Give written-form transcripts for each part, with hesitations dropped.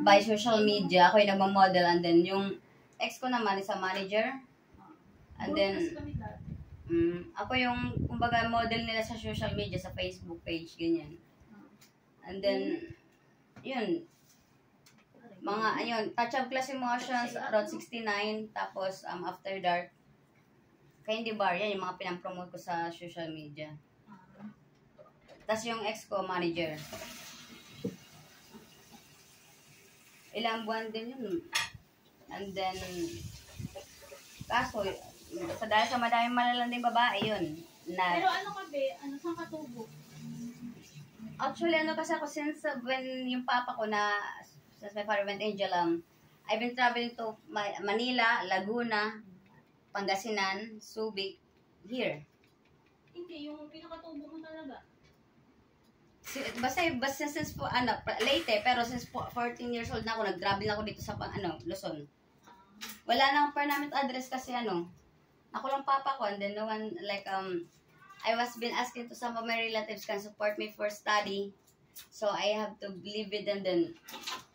by social media. Ako yung nagmamodel, and then yung ex ko naman is a manager. And then, ako yung, kumbaga, model nila sa social media, sa Facebook page, ganyan. And then, yun, mga, ayun, Touch of Class Emotions, Route 69, tapos, After Dark, Candy Bar, yan yung mga pinampromote ko sa social media. Tapos yung ex ko, manager. Ilang buwan din yun. And then, kaso, dahil sa madaming malalanding babae, yun. Pero ano ka, be? Ano, saan ka tubo? Actually, ano kasi ako, since when yung papa ko na, since my father went Angel, I've been traveling to Manila, Laguna, Pangasinan, Subic, here. Hindi, yung pinakatubo mo talaga. Basta since po, late pero since 14 years old na ako, nag-travel na ako dito sa, Luzon. Wala nang permanent address kasi, ako lang papa ko, and then no one, like, I was been asking to some of my relatives can support me for study. So, I have to live with them then.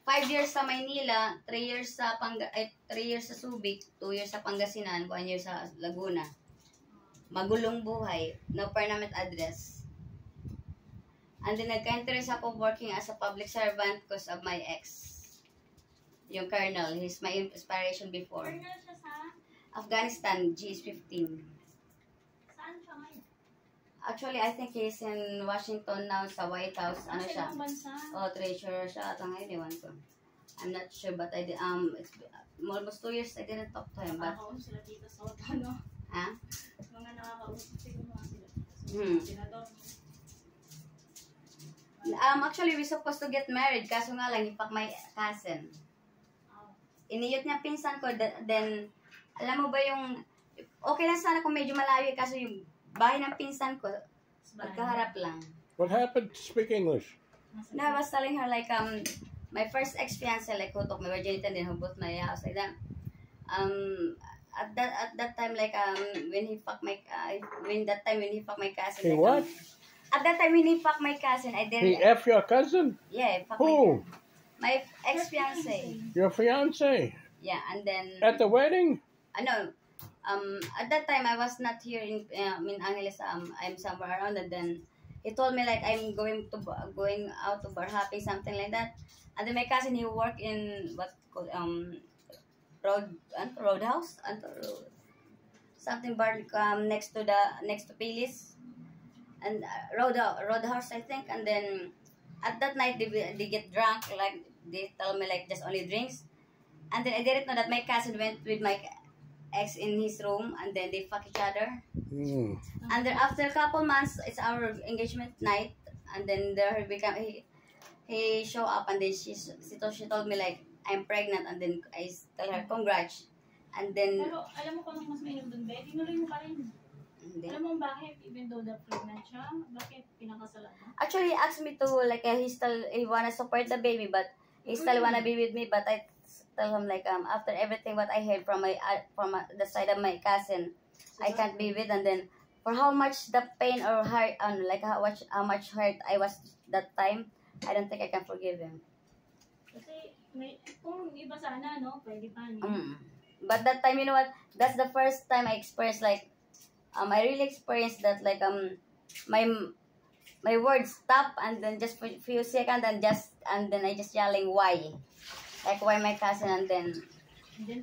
5 years sa Maynila, 3 years sa 3 years sa Subic, 2 years sa Pangasinan, 1 year sa Laguna. Magulong buhay, no permanent address. And then nagka-interest ako working as a public servant because of my ex. Yung Colonel, he's my inspiration before. Colonel siya sa? Afghanistan, GS-15. Saan siya ngayon? Actually, I think he's in Washington now sa White House. Ano siya? Bansa? Oh, treasurer siya ata ngayon, ewan ko. I'm not sure, but it's almost 2 years I didn't talk to him. But, nakakausap sila dito sa no? Ha? Mga nakakausap siguro mga sila dito. Senador. Actually, we're supposed to get married, kaso nga lang, ipak my cousin. Iniyot niya pinsan ko, then, alam mo ba yung, okay lang sana kung medyo malayo, kaso yung bahay ng pinsan ko, magkaharap lang. What happened? Speak English. No, I was telling her, like, my first ex-fiancé, like, who took my virginity, and then who bought my house, like that. At that time, like, when he fucked my cousin. He like, what? At that time, when he fucked my cousin, I didn't. He F your cousin? Yeah, fuck Who? my ex-fiancé. Your fiance? Yeah, and then. At the wedding? No. At that time, I was not here in Angeles. I'm somewhere around, and then he told me like I'm going out to bar hopping, something like that. And then my cousin, he worked in what called Roadhouse, something bar next to Pilis, and Roadhouse I think. And then at that night they get drunk, like they tell me like just only drinks, and then I didn't know that my cousin went with my ex in his room, and then they fuck each other. And then after a couple months, it's our engagement night, and then there he show up, and then she told me like I'm pregnant, and then I tell her congrats, and then. Pero alam mo kung mas mainam dun, Be, tinuloy mo pa rin. Alam mo bakit, even though the pregnant siya, bakit pinakasalan mo? Actually, he asked me to like he wanna support the baby, but he still wanna be with me, but I tell him like after everything what I heard from the side of my cousin, I can't be with, and then for how much the pain or hurt like how much hurt I was that time, I don't think I can forgive him. Kasi kung iba sana, no, pwede pa, no? But that time, you know what? That's the first time I experienced like I really experienced that like my words stop, and then just for a few seconds, and then I just yelling why, like why my cousin, and then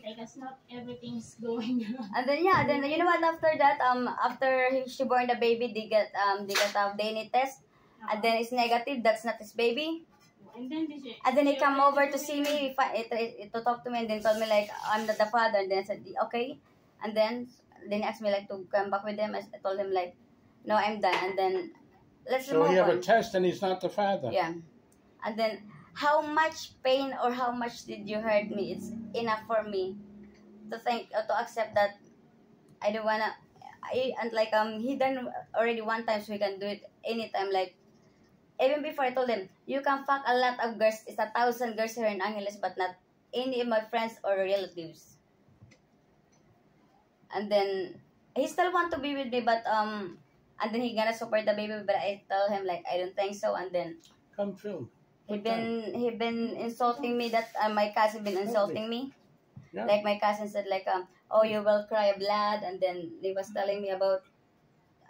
take a snap, everything's going wrong. And then yeah, then you know what? After that, after she born the baby, they get a DNA test, and then it's negative. That's not his baby. And then he come over to see me, to talk to me, and then told me like I'm not the father. And then I said okay, and then he asked me like to come back with them. I told him like no, I'm done. And then let's move on. So you have a test, and he's not the father. Yeah, and then. How much pain or how much did you hurt me? It's enough for me to accept that I don't wanna. And like he done already one time, so he can do it anytime. Like even before I told him, you can fuck a lot of girls. It's 1,000 girls here in Angeles, but not any of my friends or relatives. And then he still want to be with me, but and then he gonna support the baby, but I tell him like I don't think so. And then come film. He been insulting me that my cousin been insulting me. Yeah. Like my cousin said like oh you will cry blood, and then he was telling me about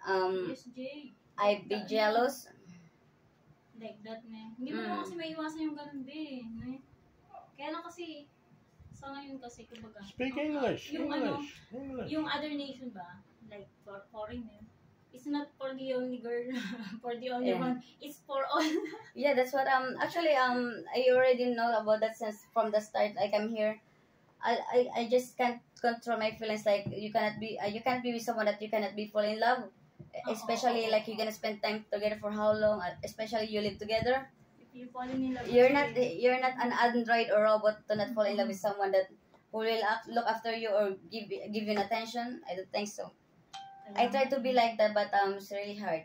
Yes, Jay. I'd be jealous. Like that, ne. Hindi mo naman kasi maiwasan yung ganun, be. Ne? Kaya lang kasi, sa ngayon kasi, kumbaga, Speak English. yung English. yung other nation ba, like for foreigner, it's not for the only girl, for the only Yeah. one, it's for all. Yeah, that's what actually I already know about that since from the start. Like I'm here, I just can't control my feelings. Like you cannot be with someone that you cannot be fall in love, especially like you're gonna spend time together for how long? Especially you live together. If you fall in love, You're not an android or robot to not fall in love with someone that who will look after you or give you an attention. I don't think so. I try to be like that, but it's really hard.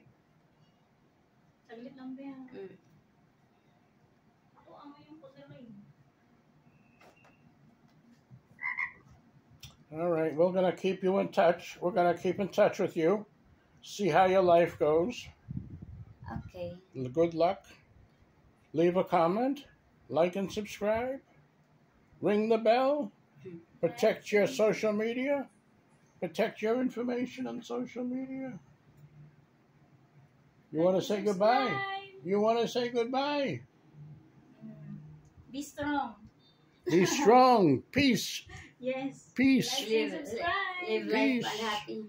Saglit lang ba yan? Mm. Ako ang yung kusiray. All right, we're gonna keep you in touch. We're gonna keep in touch with you. See how your life goes. Okay. Good luck. Leave a comment, like and subscribe. Ring the bell. Protect your social media. Protect your information on social media. You want to say goodbye? Subscribe. You want to say goodbye? Be strong. Be strong. Peace. Yes. Peace. Like and subscribe. Live life Peace. unhappy.